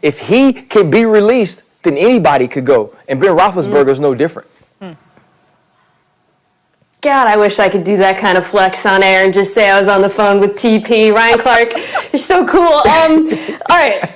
If he can be released, then anybody could go. And Ben Roethlisberger is no different. God, I wish I could do that kind of flex on air and just say I was on the phone with TP. Ryan Clark, you're so cool. All right.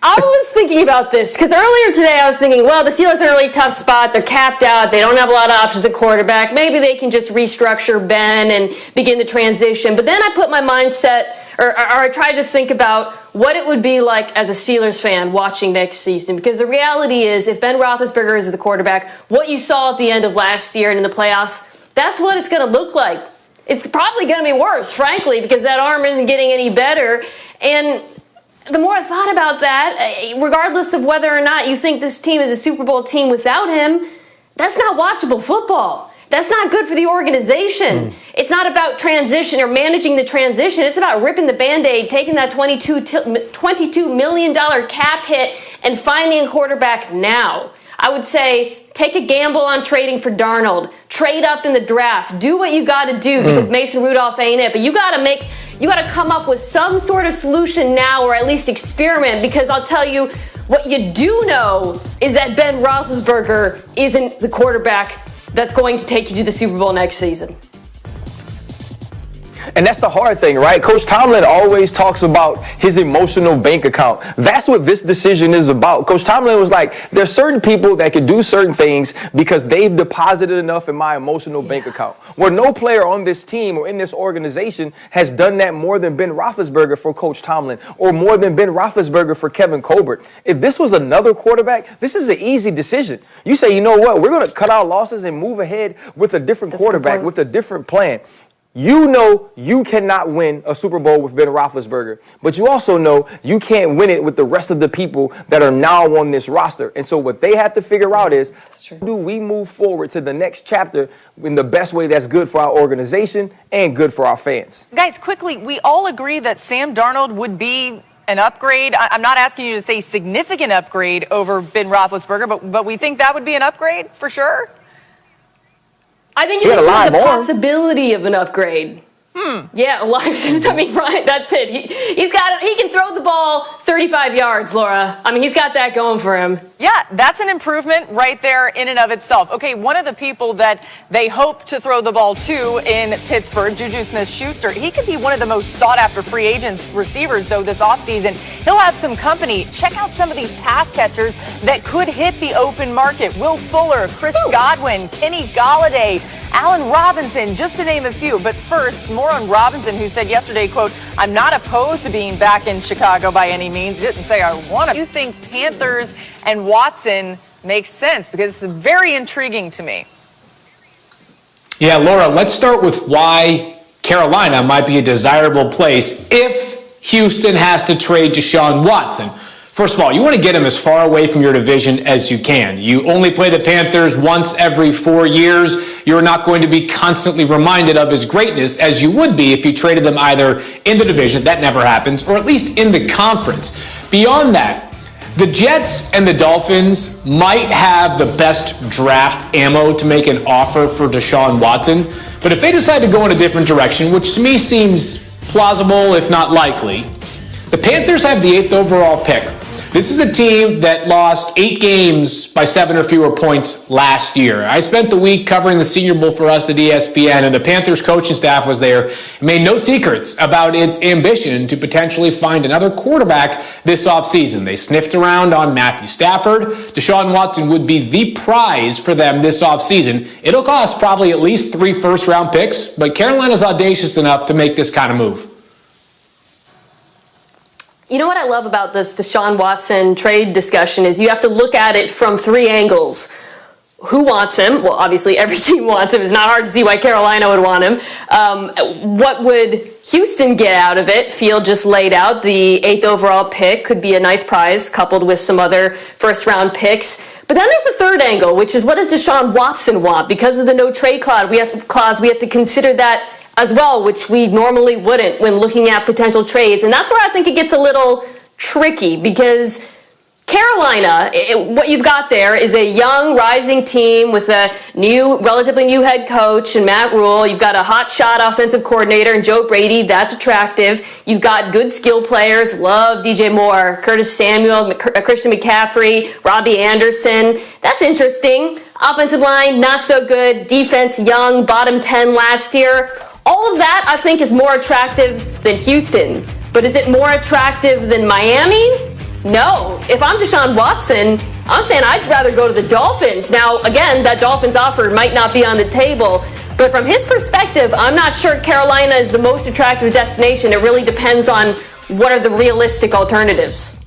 I was thinking about this because earlier today I was thinking, well, the Steelers are in a really tough spot. They're capped out. They don't have a lot of options at quarterback. Maybe they can just restructure Ben and begin the transition. But then I put my mindset, or I tried to think about what it would be like as a Steelers fan watching next season. Because the reality is, if Ben Roethlisberger is the quarterback, what you saw at the end of last year and in the playoffs, that's what it's going to look like. It's probably going to be worse, frankly, because that arm isn't getting any better. And the more I thought about that, regardless of whether or not you think this team is a Super Bowl team without him, that's not watchable football. That's not good for the organization. It's not about transition or managing the transition. It's about ripping the Band-Aid, taking that $22 million cap hit, and finding a quarterback now. I would say take a gamble on trading for Darnold. Trade up in the draft. Do what you got to do because Mason Rudolph ain't it. But you got to come up with some sort of solution now, or at least experiment, because I'll tell you what you do know is that Ben Roethlisberger isn't the quarterback that's going to take you to the Super Bowl next season. And that's the hard thing, right? Coach Tomlin always talks about his emotional bank account. That's what this decision is about. Coach Tomlin was like, there's certain people that can do certain things because they've deposited enough in my emotional bank account. Where no player on this team or in this organization has done that more than Ben Roethlisberger for Coach Tomlin, or more than Ben Roethlisberger for Kevin Colbert. If this was another quarterback, this is an easy decision. You say, you know what, we're going to cut our losses and move ahead with a different quarterback, with a different plan. You know you cannot win a Super Bowl with Ben Roethlisberger, but you also know you can't win it with the rest of the people that are now on this roster. And so what they have to figure out is, do we move forward to the next chapter in the best way that's good for our organization and good for our fans? Guys, quickly, we all agree that Sam Darnold would be an upgrade. I'm not asking you to say significant upgrade over Ben Roethlisberger, but we think that would be an upgrade for sure? I think you can see the possibility of an upgrade. Yeah, I mean, right, that's it. He can throw the ball 35 yards, Laura. I mean, he's got that going for him. Yeah, that's an improvement right there in and of itself. Okay, one of the people that they hope to throw the ball to in Pittsburgh, Juju Smith-Schuster, he could be one of the most sought-after free agents receivers, though, this offseason. He'll have some company. Check out some of these pass catchers that could hit the open market. Will Fuller, Chris Godwin, Kenny Golladay, Allen Robinson, just to name a few. But first, more on Robinson, who said yesterday, quote, "I'm not opposed to being back in Chicago by any means." He didn't say I want to. You think Panthers and Watson makes sense? Because it's very intriguing to me. Yeah, Laura, let's start with why Carolina might be a desirable place if Houston has to trade Deshaun Watson. First of all, you want to get him as far away from your division as you can. You only play the Panthers once every 4 years. You're not going to be constantly reminded of his greatness as you would be if you traded them either in the division, that never happens, or at least in the conference. Beyond that, the Jets and the Dolphins might have the best draft ammo to make an offer for Deshaun Watson, but if they decide to go in a different direction, which to me seems plausible if not likely, the Panthers have the 8th overall pick. This is a team that lost 8 games by 7 or fewer points last year. I spent the week covering the Senior Bowl for us at ESPN, and the Panthers coaching staff was there and made no secrets about its ambition to potentially find another quarterback this offseason. They sniffed around on Matthew Stafford. Deshaun Watson would be the prize for them this offseason. It'll cost probably at least 3 first-round picks, but Carolina's audacious enough to make this kind of move. You know what I love about this Deshaun Watson trade discussion is you have to look at it from 3 angles. Who wants him? Well, obviously every team wants him. It's not hard to see why Carolina would want him. What would Houston get out of it? Field just laid out the 8th overall pick could be a nice prize coupled with some other first-round picks. But then there's a third angle, which is what does Deshaun Watson want? Because of the no trade clause, we have to consider that as well, which we normally wouldn't when looking at potential trades. And that's where I think it gets a little tricky, because Carolina, what you've got there is a young, rising team with a relatively new head coach and Matt Rule. You've got a hotshot offensive coordinator and Joe Brady. That's attractive. You've got good skill players. Love DJ Moore, Curtis Samuel, Christian McCaffrey, Robbie Anderson. That's interesting. Offensive line, not so good. Defense, young, bottom 10 last year. All of that, I think, is more attractive than Houston. But is it more attractive than Miami? No. If I'm Deshaun Watson, I'm saying I'd rather go to the Dolphins. Now, again, that Dolphins offer might not be on the table, but from his perspective, I'm not sure Carolina is the most attractive destination. It really depends on what are the realistic alternatives.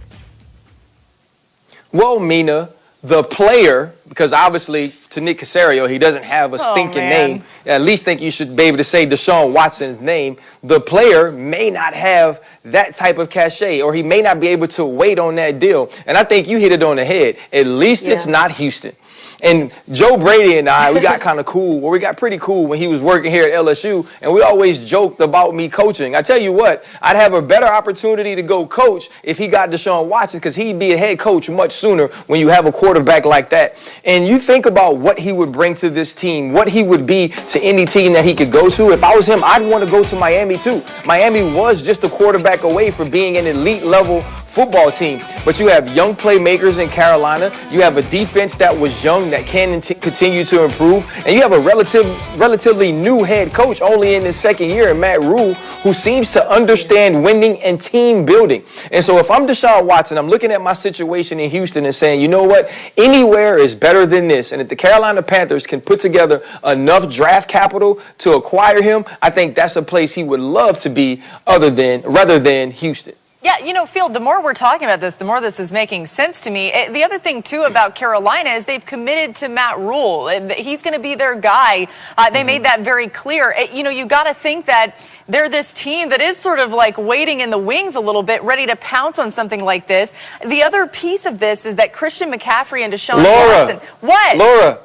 Well, Mina, the player, because obviously to Nick Caserio, he doesn't have a stinking name. At least think you should be able to say Deshaun Watson's name. The player may not have that type of cachet, or he may not be able to wait on that deal. And I think you hit it on the head. At least it's not Houston. And Joe Brady and I, we got kind of cool. Well, we got pretty cool when he was working here at LSU, and we always joked about me coaching. I tell you what, I'd have a better opportunity to go coach if he got Deshaun Watson, because he'd be a head coach much sooner when you have a quarterback like that. And you think about what he would bring to this team, what he would be to any team that he could go to. If I was him, I'd want to go to Miami too. Miami was just a quarterback away from being an elite level football team, but you have young playmakers in Carolina. You have a defense that was young that can continue to improve, and you have a relatively new head coach, only in his second year, in Matt Rule, who seems to understand winning and team building. And so if I'm Deshaun Watson, I'm looking at my situation in Houston and saying, you know what, anywhere is better than this. And if the Carolina Panthers can put together enough draft capital to acquire him, I think that's a place he would love to be rather than Houston. Yeah, you know, Field, the more we're talking about this, the more this is making sense to me. The other thing, too, about Carolina is they've committed to Matt Rule. He's going to be their guy. They made that very clear. You know, you got to think that they're this team that is sort of like waiting in the wings a little bit, ready to pounce on something like this. The other piece of this is that Christian McCaffrey and Deshaun Watson. What? Laura,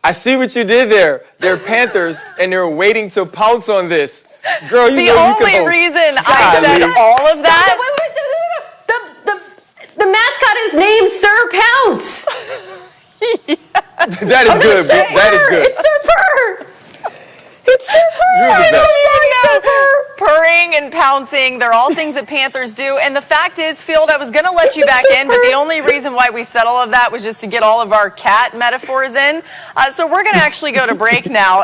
I see what you did there. They're Panthers, and they're waiting to pounce on this. Girl, you know you can The only reason I said all of that. The mascot is named Sir Pounce. That is good. That is good. It's Sir Purr. It's Sir Purr. Purring and pouncing, they're all things that Panthers do. And the fact is, Field, I was going to let you back in, but the only reason why we said all of that was just to get all of our cat metaphors in. So we're going to actually go to break now.